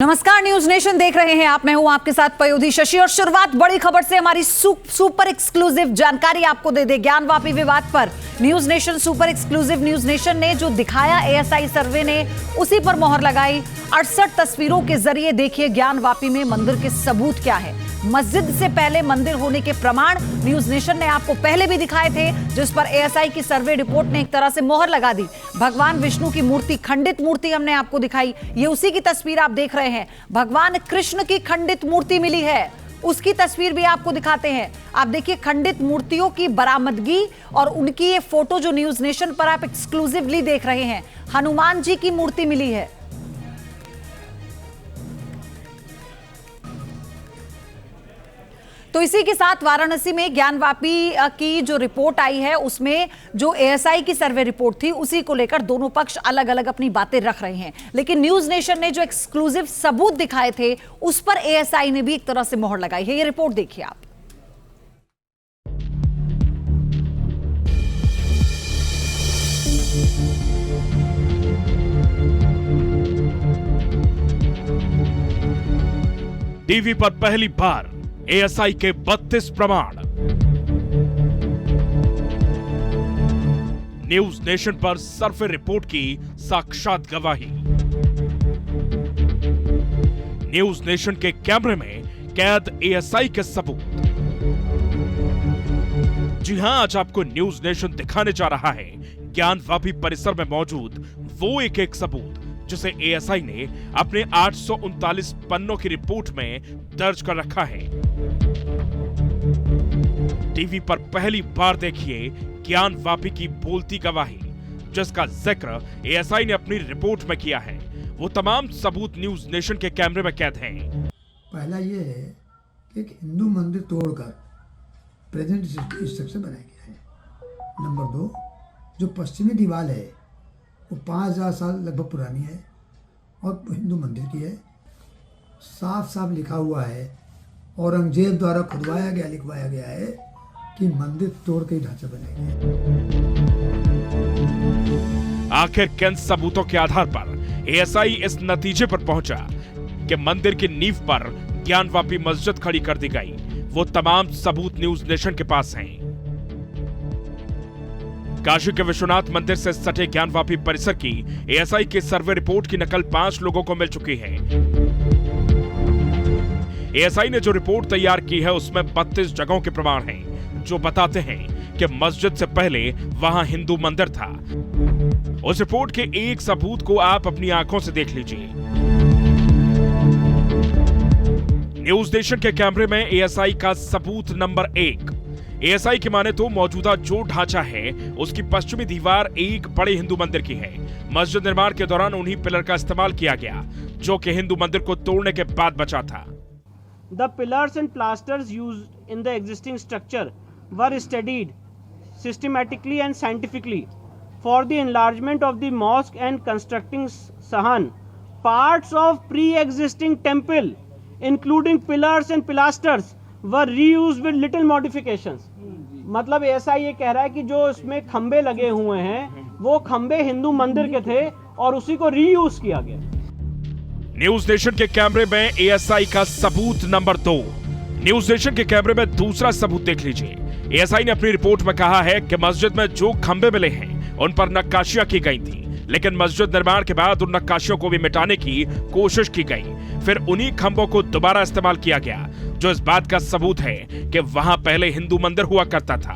नमस्कार, news nation देख रहे हैं आप। मैं हूं आपके साथ पयोधी शशि और शुरुआत बड़ी खबर से हमारी सुपर एक्सक्लूसिव जानकारी आपको दे दे ज्ञानवापी विवाद पर। News nation super exclusive news nation ने जो दिखाया एएसआई सर्वे ने उसी पर मोहर लगाई। 68 तस्वीरों के जरिए देखिए ज्ञानवापी में मंदिर के सबूत क्या है। मस्जिद से पहले मंदिर होने के प्रमाण न्यूज नेशन ने आपको पहले भी दिखाए थे, जिस पर एएसआई की सर्वे रिपोर्ट ने एक तरह से मोहर लगा दी। भगवान विष्णु की मूर्ति, खंडित मूर्ति हमने आपको दिखाई, ये उसी की तस्वीर आप देख रहे हैं। भगवान कृष्ण की खंडित मूर्ति मिली है, उसकी तस्वीर भी आपको दिखाते हैं। आप देखिए खंडित मूर्तियों की बरामदगी और उनकी ये फोटो जो न्यूज नेशन पर आप एक्सक्लूसिवली देख रहे हैं। हनुमान जी की मूर्ति मिली है। तो इसी के साथ वाराणसी में ज्ञानवापी की जो रिपोर्ट आई है उसमें जो एएसआई की सर्वे रिपोर्ट थी उसी को लेकर दोनों पक्ष अलग अलग अपनी बातें रख रहे हैं, लेकिन न्यूज नेशन ने जो एक्सक्लूसिव सबूत दिखाए थे उस पर एएसआई ने भी एक तरह से मोहर लगाई है। ये रिपोर्ट देखिए आप। टीवी पर पहली बार एएसआई के 32 प्रमाण। न्यूज नेशन पर सर्वे रिपोर्ट की साक्षात गवाही। न्यूज नेशन के कैमरे में कैद एएसआई के सबूत। जी हां, आज आपको न्यूज नेशन दिखाने जा रहा है ज्ञानवापी परिसर में मौजूद वो एक सबूत जिसे एएसआई ने अपने 839 पन्नों की रिपोर्ट में दर्ज कर रखा है। टीवी पर पहली बार देखिए ज्ञानवापी की बोलती गवाही, जिसका जिक्र एएसआई ने अपनी रिपोर्ट में किया है। वो तमाम सबूत न्यूज नेशन के कैमरे में कैद हैं। पहला ये है कि एक हिंदू मंदिर तोड़कर प्रेजेंट स्ट्रक्चर बनाया गया है। नंबर 2, जो पश्चिमी दीवार है वो 5000 साल लगभग पुरानी है और हिंदू मंदिर की है। साफ साफ लिखा हुआ है, औरंगजेब द्वारा खुदवाया गया, लिखवाया गया है कि मंदिर तोड़ के ढांचा बनाया गया। आखिर किन सबूतों के आधार पर एएसआई इस नतीजे पर पहुंचा कि मंदिर की नींव पर ज्ञानवापी मस्जिद खड़ी कर दी गई? वो तमाम सबूत न्यूज नेशन के पास हैं। काशी के विश्वनाथ मंदिर से सटे ज्ञानवापी परिसर की एएसआई की सर्वे रिपोर्ट की नकल 5 लोगों को मिल चुकी है। एएसआई ने जो रिपोर्ट तैयार की है उसमें 32 जगहों के प्रमाण हैं जो बताते हैं कि मस्जिद से पहले वहां हिंदू मंदिर था। उस रिपोर्ट के एक सबूत को आप अपनी आंखों से देख लीजिए। न्यूज नेशन के कैमरे में एएसआई का सबूत नंबर 1। एएसआई की माने तो मौजूदा जो ढांचा है उसकी पश्चिमी दीवार एक बड़े हिंदू मंदिर की है। मस्जिद निर्माण के दौरान उन्हीं पिलर का इस्तेमाल किया गया जो कि हिंदू मंदिर को तोड़ने के बाद बचा था। The pillars and plasters used in the existing structure were studied systematically and scientifically for the enlargement of the mosque and constructing sahan. Parts of pre-existing temple, including pillars and pilasters, were reused with little modifications. मतलब ऐसा ये कह रहा है कि जो इसमें खंबे लगे हुए हैं वो खंबे हिंदू मंदिर के थे और उसी को रीयूज किया गया। न्यूज नेशन के कैमरे में एएसआई का सबूत नंबर 2। न्यूज नेशन के कैमरे में दूसरा सबूत देख लीजिए। एएसआई ने अपनी रिपोर्ट में कहा है कि मस्जिद में जो खंबे मिले हैं उन पर नक्काशियां की गई थी, लेकिन मस्जिद निर्माण के बाद उन नक्काशियों को भी मिटाने की कोशिश की गई। फिर उन्हीं खंभों को दोबारा इस्तेमाल किया गया, जो इस बात का सबूत है कि वहां पहले हिंदू मंदिर हुआ करता था।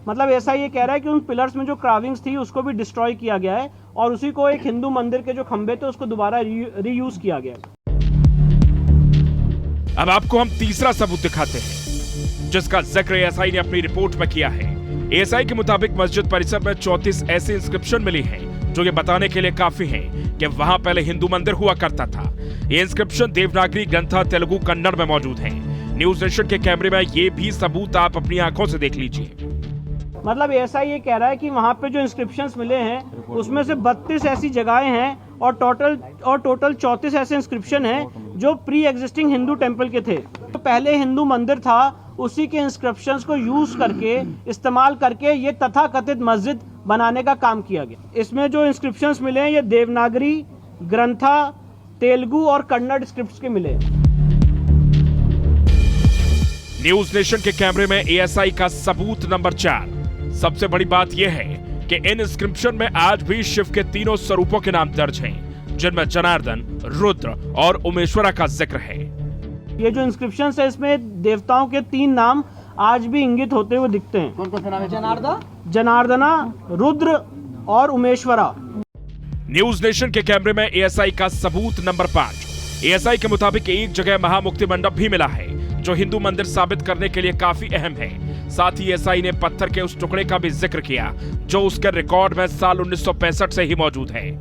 मतलब ऐसा ये कह रहा है कि उन पिलर्स में जो क्राविंग्स थी उसको भी डिस्ट्रॉय किया गया है और उसी को एक हिंदू मंदिर के जो खंबे थे उसको दोबारा रीयूज किया गया है। अब आपको हम तीसरा सबूत दिखाते हैं जिसका जिक्र एएसआई ने अपनी रिपोर्ट में किया है। एएसआई के मुताबिक मस्जिद परिसर में 34 ऐसी इंस्क्रिप्शन मिली हैं जो ये बताने के लिए काफी हैं कि वहां पहले हिंदू मंदिर हुआ करता था। ये इंस्क्रिप्शन देवनागरी, ग्रंथा, तेलुगु, कन्नड़ में मौजूद हैं। न्यूज नेशन के कैमरे में ये भी सबूत आप अपनी आंखों से देख लीजिए। मतलब ऐसा ये कह रहा है कि वहाँ पे जो इंस्क्रिप्शंस मिले हैं उसमें से 32 ऐसी जगहें हैं और टोटल 34 ऐसे इंस्क्रिप्शन हैं जो प्री एग्जिस्टिंग हिंदू टेम्पल के थे। तो पहले हिंदू मंदिर था, उसी के इंस्क्रिप्शंस को यूज करके, इस्तेमाल करके ये तथाकथित मस्जिद बनाने का काम किया गया। इसमें जो इंस्क्रिप्शंस मिले हैं ये देवनागरी, ग्रंथा, तेलुगु और कन्नड़ स्क्रिप्ट्स के मिले। न्यूज नेशन के कैमरे में एएसआई का सबूत नंबर 4। सबसे बड़ी बात यह है कि इन इंस्क्रिप्शन में आज भी शिव के तीनों स्वरूपों के नाम दर्ज हैं, जिनमें जनार्दन, रुद्र और उमेश्वरा का जिक्र है। ये जो इंस्क्रिप्शन है इसमें देवताओं के 3 नाम आज भी इंगित होते हुए दिखते हैं। कौन कौन से नाम है? जनार्दना, रुद्र और उमेश्वरा। न्यूज नेशन के कैमरे में एएसआई का सबूत नंबर 5। एएसआई के मुताबिक एक जगह महामुक्ति मंडप भी मिला है, जो हिंदू मंदिर साबित करने के लिए काफी अहम है। साथ ही एएसआई ने पत्थर के उस टुकड़े का भी जिक्र किया जो उसके रिकॉर्ड में साल 1965 से ही मौजूद है।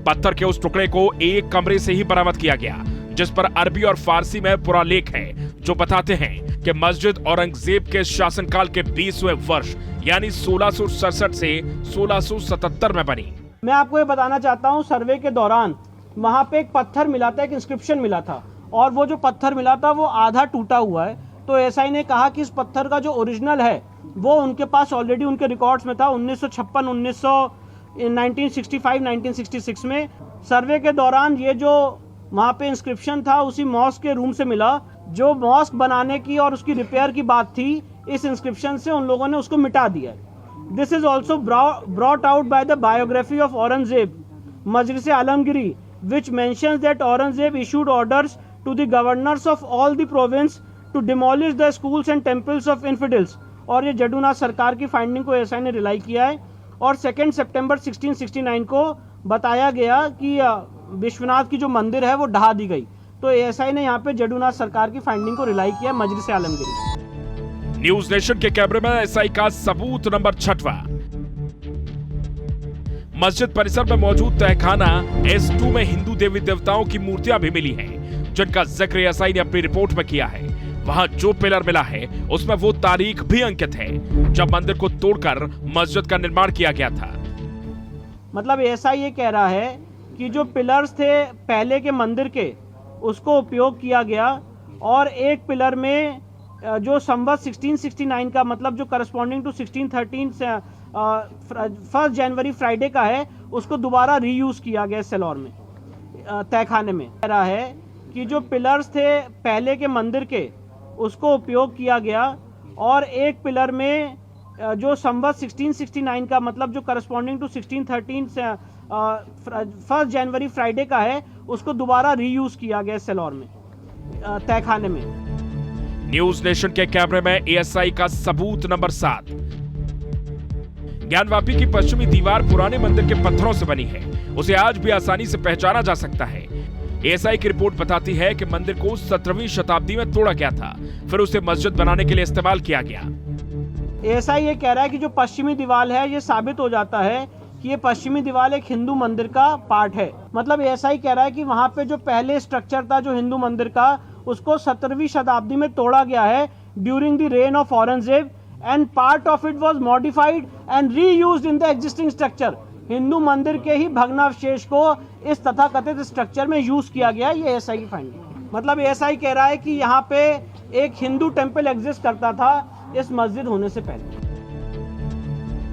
पत्थर के उस टुकड़े को एक कमरे से ही बरामद किया गया, जिस पर अरबी और फारसी में पुरालेख है जो बताते हैं कि मस्जिद औरंगजेब के शासनकाल के 20वें वर्ष यानी 1667 से 1677 में बनी। मैं आपको ये बताना चाहता हूँ, सर्वे के दौरान वहाँ पे एक पत्थर मिला था, एक इंस्क्रिप्शन मिला था, और वो जो पत्थर मिला था वो आधा टूटा हुआ है। तो एएसआई ने कहा कि इस पत्थर का जो ओरिजिनल है वो उनके पास ऑलरेडी उनके रिकॉर्ड्स में था 1956, 1965, 1966 में। सर्वे के दौरान ये जो वहाँ पे इंस्क्रिप्शन था उसी मॉस्क के रूम से मिला। जो मॉस्क बनाने की और उसकी रिपेयर की बात थी, इस इंस्क्रिप्शन से उन लोगों ने उसको मिटा दिया। This is also brought out by the biography of Aurangzeb, Majlis Alamgiri, which mentions that Aurangzeb issued orders to the governors of all the province to demolish the schools and temples of infidels। और ये जडूनाथ सरकार की finding को ASI ने rely किया है। और 2 सितंबर 1669 को बताया गया कि विश्वनाथ की जो मंदिर है वो ढहा दी गई। तो एएसआई ने यहाँ पे जडूनाथ सरकार की फाइंडिंग को रिलाई किया मजलिस आलमगिरी। न्यूज नेशन के कैमरे में एएसआई का सबूत नंबर 6। मस्जिद परिसर में मौजूद तहखाना S2 में हिंदू देवी देवताओं की मूर्तियां भी मिली हैं, जिनका जिक्र एएसआई ने अपनी रिपोर्ट में किया है। वहां जो पिलर मिला है उसमें वो तारीख भी अंकित है जब मंदिर को तोड़कर मस्जिद का निर्माण किया गया था। मतलब एएसआई ये कह रहा है कि जो पिलर्स थे पहले के मंदिर के, उसको उपयोग किया गया, और एक पिलर में जो संवत 1669 का, मतलब जो करस्पॉन्डिंग टू 1613 से 1 जनवरी फ्राइडे का है, उसको दोबारा रीयूज किया गया सेलौर में, तहखाने में। कह रहा है कि जो पिलर्स थे पहले के मंदिर के, उसको उपयोग किया गया, और एक पिलर में जो संवत 1669 का, मतलब जो करस्पॉन्डिंग टू 1613 से 1 जनवरी फ्राइडे का है, उसको दोबारा रीयूज किया गया सेलौर में, तहखाने में। न्यूज नेशन के कैमरे में एएसआई का सबूत नंबर 7। ज्ञानवापी की पश्चिमी दीवार पुराने मंदिर के पत्थरों से बनी है, उसे आज भी आसानी से पहचाना जा सकता है। एएसआई की रिपोर्ट बताती है कि मंदिर को 17वीं शताब्दी में तोड़ा गया था, फिर उसे मस्जिद बनाने के लिए इस्तेमाल किया गया। एएसआई ये कह रहा है कि जो पश्चिमी दीवार है, ये साबित हो जाता है कि ये पश्चिमी दीवार एक हिंदू मंदिर का पार्ट है। मतलब एएसआई कह रहा है कि वहां पे जो पहले स्ट्रक्चर था जो हिंदू मंदिर का, उसको 17वीं शताब्दी में तोड़ा गया है during the rain of Aurangzeb, and part of it was modified and reused in the existing structure. Hindu मंदिर के ही भग्नावशेष को इस तथाकथित स्ट्रक्चर में यूज किया गया। ये एएसआई की फाइंडिंग। मतलब एएसआई कह रहा है कि यहाँ पे एक हिंदू टेम्पल एग्जिस्ट करता था इस मस्जिद होने से पहले।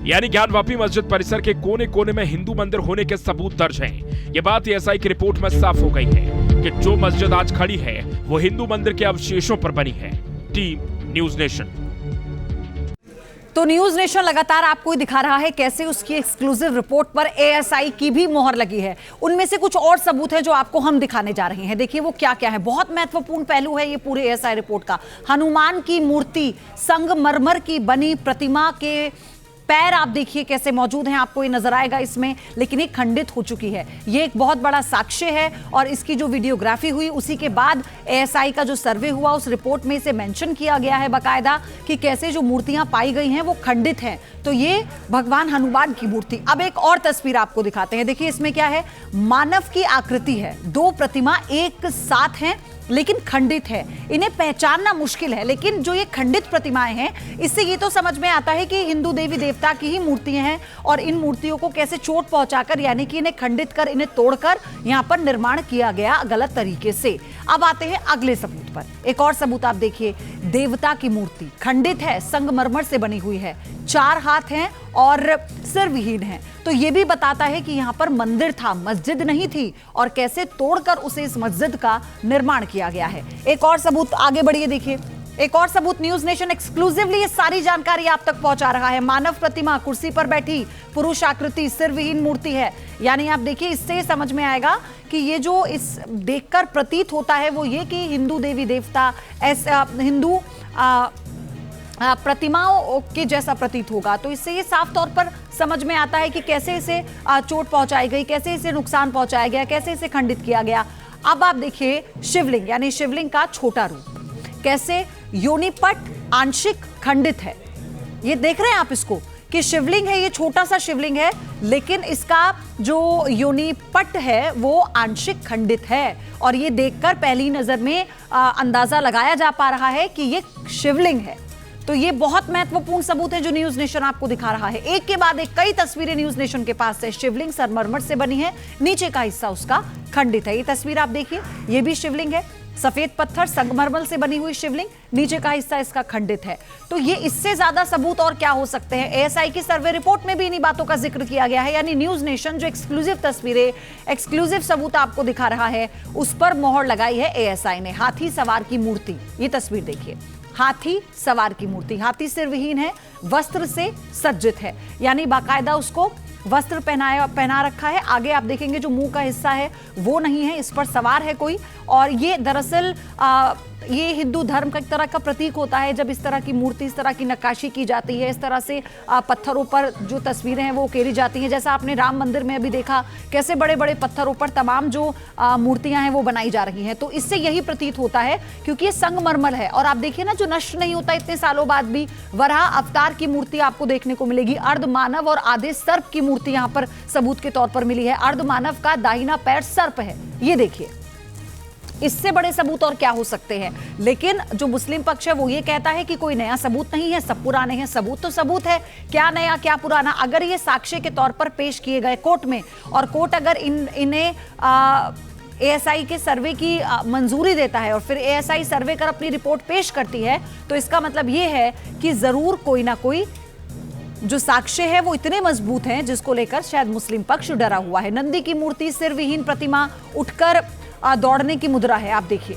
यानी ज्ञानवापी मस्जिद परिसर के कोने कोने में हिंदू मंदिर होने के सबूत दर्ज हैं। ये बात एएसआई की रिपोर्ट में साफ हो गई है कि जो मस्जिद आज खड़ी है वो हिंदू मंदिर के अवशेषों पर बनी है। Team news nation. तो न्यूज नेशन लगातार आपको ही दिखा रहा है कैसे उसकी एक्सक्लूसिव रिपोर्ट पर एएसआई की भी मोहर लगी है। उनमें से कुछ और सबूत है जो आपको हम दिखाने जा रहे हैं। देखिए वो क्या क्या है। बहुत महत्वपूर्ण पहलू है ये पूरे एएसआई रिपोर्ट का। हनुमान की मूर्ति, संगमरमर की बनी प्रतिमा के पैर आप देखिए कैसे मौजूद हैं, आपको ये नजर आएगा इसमें, लेकिन ये खंडित हो चुकी है। ये एक बहुत बड़ा साक्ष्य है और इसकी जो वीडियोग्राफी हुई उसी के बाद एएसआई का जो सर्वे हुआ उस रिपोर्ट में इसे मेंशन किया गया है बाकायदा कि कैसे जो मूर्तियां पाई गई हैं वो खंडित हैं। तो ये भगवान हनुमान की मूर्ति। अब एक और तस्वीर आपको दिखाते हैं। देखिए इसमें क्या है, मानव की आकृति है, 2 प्रतिमा एक साथ हैं लेकिन खंडित है। इन्हें पहचानना मुश्किल है, लेकिन जो ये खंडित प्रतिमाएं हैं इससे ये तो समझ में आता है कि हिंदू देवी देवता देवता की ही मूर्तियां हैं और इन मूर्तियों को कैसे चोट पहुंचाकर यानी कि इन्हें खंडित कर, इन्हें तोड़कर यहां पर निर्माण किया गया गलत तरीके से। अब आते हैं अगले सबूत पर। एक और सबूत आप देखिए, देवता की मूर्ति खंडित है, संगमरमर से बनी हुई है, 4 हाथ हैं और सिर विहीन है। तो यह भी बताता है कि यहां पर मंदिर था, मस्जिद नहीं थी, और कैसे तोड़कर उसे इस मस्जिद का निर्माण किया गया है। एक और सबूत, आगे बढ़िए देखिए, एक और सबूत न्यूज नेशन एक्सक्लूसिवली ये सारी जानकारी आप तक पहुंचा रहा है। मानव प्रतिमा, कुर्सी पर बैठी पुरुष आकृति, सिर विहीन मूर्ति है। यानी आप देखिए, इससे समझ में आएगा कि ये जो इस देखकर प्रतीत होता है वो ये कि हिंदू देवी देवता हिंदू प्रतिमाओं के जैसा प्रतीत होगा। तो इससे ये साफ तौर पर समझ में आता है कि कैसे इसे चोट पहुंचाई गई, कैसे इसे नुकसान पहुंचाया गया, कैसे इसे खंडित किया गया। अब आप देखिए शिवलिंग, यानी शिवलिंग का छोटा रूप, कैसे योनिपट आंशिक खंडित है। ये देख रहे हैं आप इसको कि शिवलिंग है, ये छोटा सा शिवलिंग है, लेकिन इसका जो योनिपट है वो आंशिक खंडित है। और ये देखकर पहली नजर में अंदाजा लगाया जा पा रहा है कि ये शिवलिंग है। तो ये बहुत महत्वपूर्ण सबूत है जो न्यूज नेशन आपको दिखा रहा है। एक के बाद एक कई तस्वीरें न्यूज नेशन के पास है। शिवलिंग संगमरमर से बनी है, नीचे का हिस्सा उसका खंडित है। ये तस्वीर आप देखिए, ये भी शिवलिंग है, सफेद पत्थर संगमरमर से बनी हुई शिवलिंग, नीचे का हिस्सा इसका खंडित है। तो ये इससे ज्यादा सबूत और क्या हो सकते हैं। एएसआई की सर्वे रिपोर्ट में भी इन्हीं बातों का जिक्र किया गया है। यानी न्यूज नेशन जो एक्सक्लूसिव तस्वीरें, एक्सक्लूसिव सबूत आपको दिखा रहा है, उस पर मोहर लगाई है एएसआई ने। हाथी सवार की मूर्ति, ये तस्वीर देखिए, हाथी सवार की मूर्ति, हाथी सिर विहीन है, वस्त्र से सज्जित है, यानी बाकायदा उसको वस्त्र पहना रखा है। आगे आप देखेंगे जो मुंह का हिस्सा है वो नहीं है, इस पर सवार है कोई। और ये दरअसल ये हिंदू धर्म का एक तरह का प्रतीक होता है जब इस तरह की मूर्ति, इस तरह की नक्काशी की जाती है, इस तरह से पत्थरों पर जो तस्वीरें हैं वो उकेरी जाती हैं। जैसा आपने राम मंदिर में अभी देखा कैसे बड़े बड़े पत्थरों पर तमाम जो मूर्तियां हैं वो बनाई जा रही हैं। तो इससे यही प्रतीत होता है, क्योंकि ये संगमरमर है। और आप देखिए ना, जो नष्ट नहीं होता इतने सालों बाद भी। वराह अवतार की मूर्ति आपको देखने को मिलेगी, अर्ध मानव और आधे सर्प की मूर्ति यहां पर सबूत के तौर पर मिली है। अर्ध मानव का दाहिना पैर सर्प है, ये देखिए। इससे बड़े सबूत और क्या हो सकते हैं। लेकिन जो मुस्लिम पक्ष है वो ये कहता है कि कोई नया सबूत नहीं है, सब पुराने हैं। सबूत तो सबूत है, क्या नया क्या पुराना। अगर ये साक्ष्य के तौर पर पेश किए गए कोर्ट में, और कोर्ट अगर इन्हें एएसआई के सर्वे की मंजूरी देता है और फिर एएसआई सर्वे कर अपनी रिपोर्ट पेश करती है, तो इसका मतलब ये है कि जरूर कोई ना कोई जो साक्ष्य है वो इतने मजबूत हैं जिसको लेकर शायद मुस्लिम पक्ष डरा हुआ है। नंदी की मूर्ति, सिर विहीन प्रतिमा, उठकर दौड़ने की मुद्रा है। आप देखिए,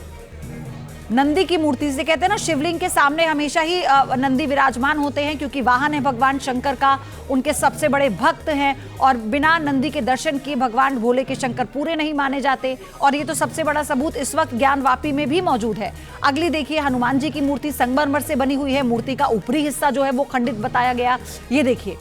नंदी की मूर्ति से कहते हैं ना, शिवलिंग के सामने हमेशा ही नंदी विराजमान होते हैं, क्योंकि वाहन है भगवान शंकर का, उनके सबसे बड़े भक्त हैं। और बिना नंदी के दर्शन किए भगवान भोले के शंकर पूरे नहीं माने जाते। और ये तो सबसे बड़ा सबूत इस वक्त ज्ञानवापी में भी मौजूद है। अगली देखिए, हनुमान जी की मूर्ति संगमरमर से बनी हुई है। मूर्ति का ऊपरी हिस्सा जो है वो खंडित बताया गया। ये देखिए,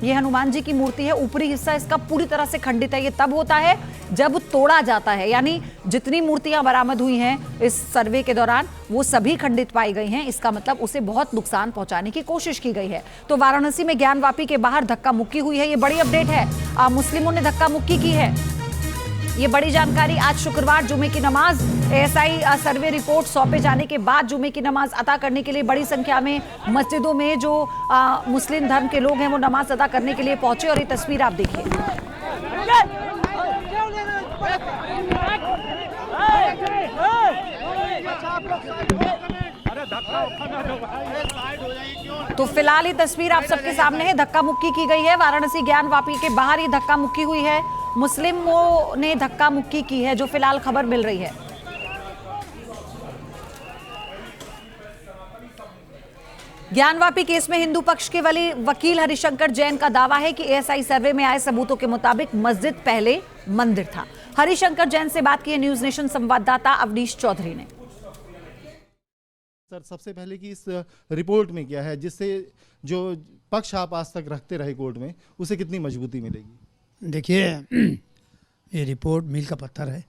ये हनुमान जी की मूर्ति है, ऊपरी हिस्सा इसका पूरी तरह से खंडित है। ये तब होता है जब तोड़ा जाता है, यानी जितनी मूर्तियां बरामद हुई हैं इस सर्वे के दौरान वो सभी खंडित पाई गई हैं। इसका मतलब उसे बहुत नुकसान पहुंचाने की कोशिश की गई है। तो वाराणसी में ज्ञानवापी के बाहर धक्का मुक्की हुई है, ये बड़ी अपडेट है। मुस्लिमों ने धक्का मुक्की की है, ये बड़ी जानकारी। आज शुक्रवार जुमे की नमाज, एएसआई सर्वे रिपोर्ट सौंपे जाने के बाद जुमे की नमाज अदा करने के लिए बड़ी संख्या में मस्जिदों में जो मुस्लिम धर्म के लोग हैं वो नमाज अदा करने के लिए पहुंचे। और ये तस्वीर आप देखिए, तो फिलहाल ये तस्वीर आप सबके सामने है। धक्का मुक्की की गई है वाराणसी ज्ञानवापी के बाहर, ये धक्का मुक्की हुई है। मुस्लिमों ने धक्का मुक्की की है, जो फिलहाल खबर मिल रही है। ज्ञानवापी केस में हिंदू पक्ष के वकील हरिशंकर जैन का दावा है कि एएसआई सर्वे में आए सबूतों के मुताबिक मस्जिद पहले मंदिर था। हरिशंकर जैन से बात की है न्यूज नेशन संवाददाता अवनीश चौधरी ने। सर, सबसे पहले कि इस रिपोर्ट में क्या है जिससे जो पक्ष आप आज तक रखते रहे कोर्ट में, उसे कितनी मजबूती मिलेगी? देखिए, ये रिपोर्ट मील का पत्थर है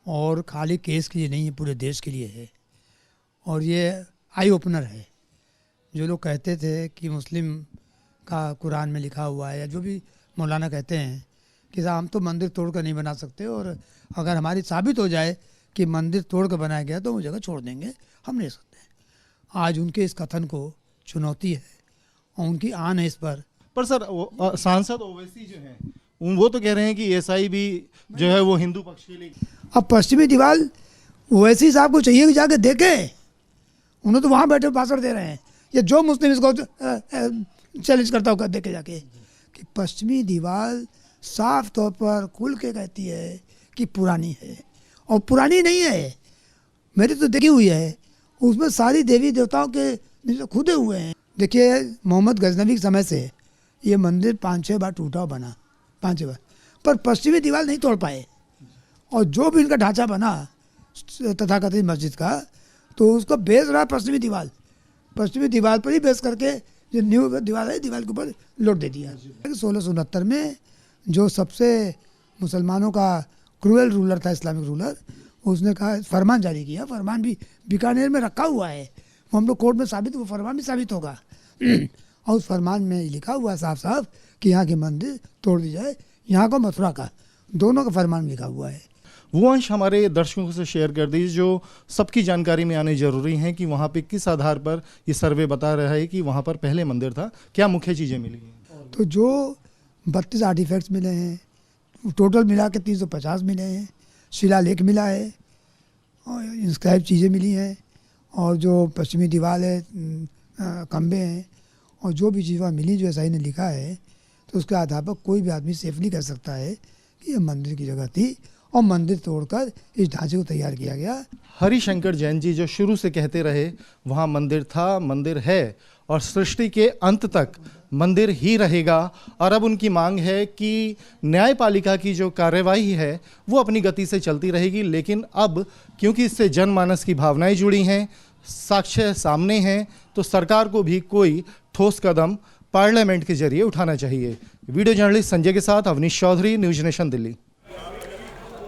और खाली केस के लिए नहीं है, पूरे देश के लिए है। और ये आई ओपनर है। जो लोग कहते थे कि मुस्लिम का कुरान में लिखा हुआ है, या जो भी मौलाना कहते हैं कि हम तो मंदिर तोड़ कर नहीं बना सकते, और अगर हमारी साबित हो जाए कि मंदिर तोड़ कर बनाया गया तो वो जगह छोड़ देंगे, हम नहीं सकते। आज उनके इस कथन को चुनौती है और उनकी आन है इस पर। सर सांसद ओवैसी जो हैं वो तो कह रहे हैं कि एएसआई भी जो है वो हिंदू पक्ष के लिए। अब पश्चिमी दीवार ओवैसी साहब को चाहिए कि जाके देखे, उन्होंने तो वहाँ बैठे भाषण दे रहे हैं। ये जो मुस्लिम इसको चैलेंज करता होगा देखे जाके कि पश्चिमी दीवार साफ तौर पर खुल के कहती है कि पुरानी है, और पुरानी नहीं है, मेरी तो देखी हुई है, उसमें सारी देवी देवताओं के खुदे हुए हैं। देखिए मोहम्मद गजनवी के समय से ये मंदिर 5-6 बार टूटा बना, 5-6 बार, पर पश्चिमी दीवार नहीं तोड़ पाए। और जो भी इनका ढांचा बना तथाकथित मस्जिद का, तो उसका बेस रहा पश्चिमी दीवार। पश्चिमी दीवार पर ही बेस करके जो न्यू दीवार है, दीवार के ऊपर लोड दे दिया। 1669 में जो सबसे मुसलमानों का क्रूएल रूलर था, इस्लामिक रूलर, उसने कहा, फरमान जारी किया, फरमान भी बीकानेर में रखा हुआ है, वो हम लोग कोर्ट में साबित, वो फरमान भी साबित होगा। और उस फरमान में लिखा हुआ है साफ साफ कि यहाँ के मंदिर तोड़ दी जाए, यहाँ का मथुरा का, दोनों का फरमान लिखा हुआ है। वो अंश हमारे दर्शकों से शेयर कर दीजिए जो सबकी जानकारी में आने जरूरी है कि वहाँ पे किस आधार पर ये सर्वे बता रहा है कि वहाँ पर पहले मंदिर था, क्या मुख्य चीज़ें मिली हैं। तो जो 32 आर्टिफैक्ट्स मिले हैं, टोटल मिला के 350 मिले हैं, शिलालेख मिला है, और इंस्क्राइब चीज़ें मिली हैं, और जो पश्चिमी दीवार है, खंबे हैं, और जो भी चीज़ें मिली जो एसआई ने लिखा है, तो उसके आधार पर कोई भी आदमी सेफली कह सकता है कि यह मंदिर की जगह थी, और मंदिर तोड़कर इस ढांचे को तैयार किया गया। हरिशंकर जैन जी जो शुरू से कहते रहे वहाँ मंदिर था, मंदिर है, और सृष्टि के अंत तक मंदिर ही रहेगा। और अब उनकी मांग है कि न्यायपालिका की जो कार्यवाही है वो अपनी गति से चलती रहेगी, लेकिन अब क्योंकि इससे जनमानस की भावनाएं जुड़ी हैं, साक्ष्य सामने हैं, तो सरकार को भी कोई ठोस कदम पार्लियामेंट के जरिए उठाना चाहिए। वीडियो जर्नलिस्ट संजय के साथ अवनीश चौधरी, न्यूज नेशन, दिल्ली।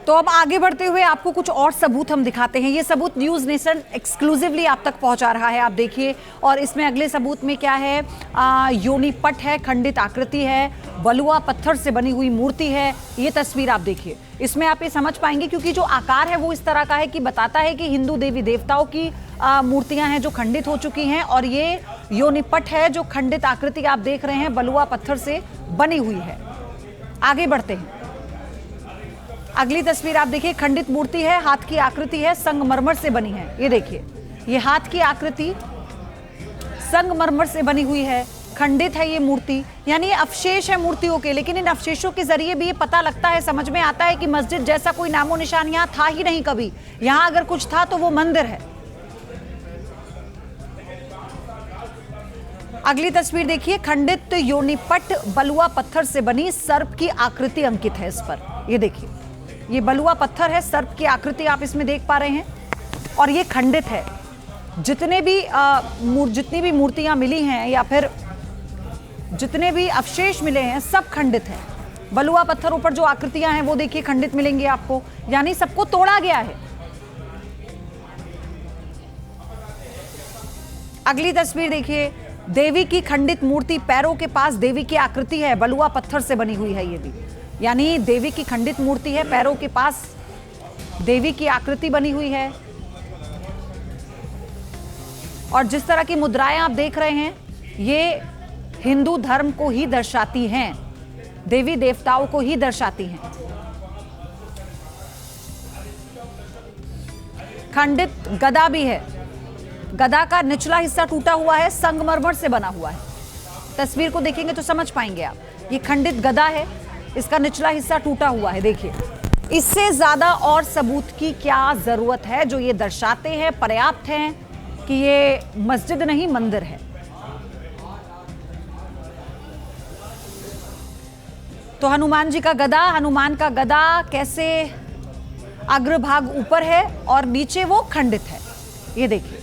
तो अब आगे बढ़ते हुए आपको कुछ और सबूत हम दिखाते हैं। ये सबूत न्यूज नेशन एक्सक्लूसिवली आप तक पहुंचा रहा है, आप देखिए। और इसमें अगले सबूत में क्या है, योनि पट है, खंडित आकृति है, बलुआ पत्थर से बनी हुई मूर्ति है। ये तस्वीर आप देखिए, इसमें आप ये समझ पाएंगे क्योंकि जो आकार है वो इस तरह का है कि बताता है कि हिंदू देवी देवताओं की मूर्तियां हैं जो खंडित हो चुकी हैं। और ये योनि पट है जो खंडित आकृति आप देख रहे हैं, बलुआ पत्थर से बनी हुई है। आगे बढ़ते हैं, अगली तस्वीर आप देखिए, खंडित मूर्ति है, हाथ की आकृति है, संगमरमर से बनी है। ये देखिए, ये हाथ की आकृति संगमरमर से बनी हुई है, खंडित है ये मूर्ति, यानी ये अवशेष है मूर्तियों के। लेकिन इन अवशेषों के जरिए भी ये पता लगता है, समझ में आता है कि मस्जिद जैसा कोई नामो निशान यहाँ था ही नहीं कभी। यहाँ अगर कुछ था तो वो मंदिर है। अगली तस्वीर देखिए, खंडित योनिपट बलुआ पत्थर से बनी सर्प की आकृति अंकित है इस पर। ये देखिए, ये बलुआ पत्थर है, सर्प की आकृति आप इसमें देख पा रहे हैं, और ये खंडित है। जितनी भी मूर्तियां मिली हैं या फिर जितने भी अवशेष मिले हैं सब खंडित हैं। बलुआ पत्थरों पर जो आकृतियां हैं वो देखिए खंडित मिलेंगी आपको, यानी सबको तोड़ा गया है। अगली तस्वीर देखिए, देवी की खंडित मूर्ति, पैरों के पास देवी की आकृति है, बलुआ पत्थर से बनी हुई है ये भी, यानी देवी की खंडित मूर्ति है, पैरों के पास देवी की आकृति बनी हुई है। और जिस तरह की मुद्राएं आप देख रहे हैं ये हिंदू धर्म को ही दर्शाती हैं, देवी देवताओं को ही दर्शाती हैं। खंडित गदा भी है, गदा का निचला हिस्सा टूटा हुआ है, संगमरमर से बना हुआ है। तस्वीर को देखेंगे तो समझ पाएंगे आप, ये खंडित गदा है, इसका निचला हिस्सा टूटा हुआ है। देखिए, इससे ज्यादा और सबूत की क्या जरूरत है जो ये दर्शाते हैं, पर्याप्त हैं कि ये मस्जिद नहीं मंदिर है। तो हनुमान जी का गदा, हनुमान का गदा कैसे अग्रभाग ऊपर है और नीचे वो खंडित है। ये देखिए,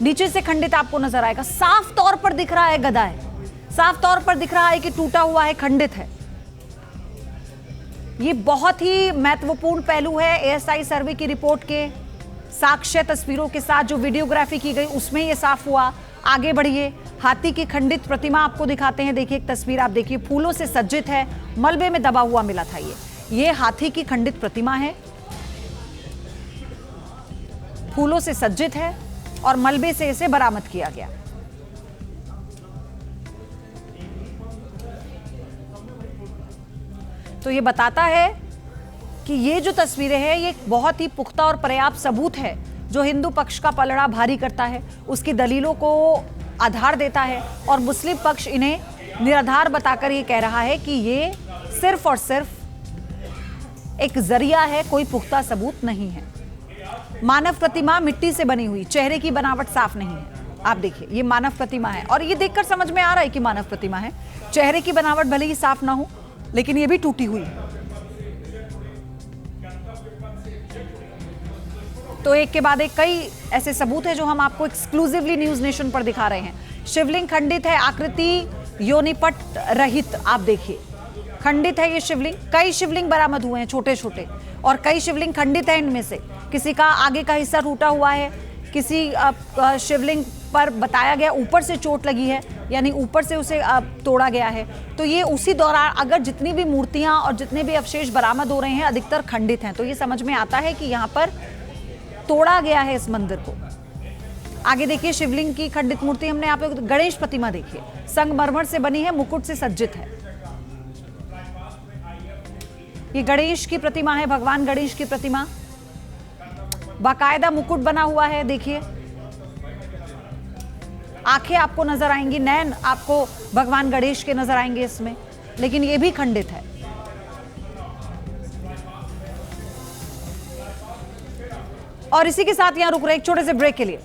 नीचे से खंडित आपको नजर आएगा, साफ तौर पर दिख रहा है गदा है, साफ तौर पर दिख रहा है कि टूटा हुआ है, खंडित है। ये बहुत ही महत्वपूर्ण पहलू है एएसआई सर्वे की रिपोर्ट के। साक्ष्य तस्वीरों के साथ जो वीडियोग्राफी की गई उसमें ये साफ हुआ। आगे बढ़िए, हाथी की खंडित प्रतिमा आपको दिखाते हैं। देखिए एक तस्वीर आप देखिए, फूलों से सज्जित है, मलबे में दबा हुआ मिला था ये हाथी की खंडित प्रतिमा है, फूलों से सज्जित है और मलबे से इसे बरामद किया गया। तो ये बताता है कि ये जो तस्वीरें हैं ये बहुत ही पुख्ता और पर्याप्त सबूत है जो हिंदू पक्ष का पलड़ा भारी करता है, उसकी दलीलों को आधार देता है और मुस्लिम पक्ष इन्हें निराधार बताकर ये कह रहा है कि ये सिर्फ और सिर्फ एक जरिया है, कोई पुख्ता सबूत नहीं है। मानव प्रतिमा मिट्टी से बनी हुई, चेहरे की बनावट साफ नहीं है। आप देखिए ये मानव प्रतिमा है और ये देखकर समझ में आ रहा है कि मानव प्रतिमा है। चेहरे की बनावट भले ही साफ ना हो लेकिन ये भी टूटी हुई है। तो एक के बाद एक कई ऐसे सबूत है जो हम आपको एक्सक्लूसिवली न्यूज नेशन पर दिखा रहे हैं। शिवलिंग खंडित है, आकृति योनिपट रहित। आप देखिए खंडित है ये शिवलिंग। कई शिवलिंग बरामद हुए हैं छोटे छोटे और कई शिवलिंग खंडित है। इनमें से किसी का आगे का हिस्सा टूटा हुआ है, किसी शिवलिंग पर बताया गया ऊपर से चोट लगी है, यानी ऊपर से उसे तोड़ा गया है। तो ये उसी दौरान अगर जितनी भी मूर्तियां और जितने भी अवशेष बरामद हो रहे हैं अधिकतर खंडित हैं, तो ये समझ में आता है कि यहाँ पर तोड़ा गया है इस मंदिर को। आगे देखिए शिवलिंग की खंडित मूर्ति, हमने यहाँ पे गणेश प्रतिमा देखिए, संगमरमर से बनी है, मुकुट से सज्जित है। ये गणेश की प्रतिमा है, भगवान गणेश की प्रतिमा, बाकायदा मुकुट बना हुआ है। देखिए आंखें आपको नजर आएंगी, नैन आपको भगवान गणेश के नजर आएंगे इसमें, लेकिन ये भी खंडित है। और इसी के साथ यहां रुक रहे एक छोटे से ब्रेक के लिए।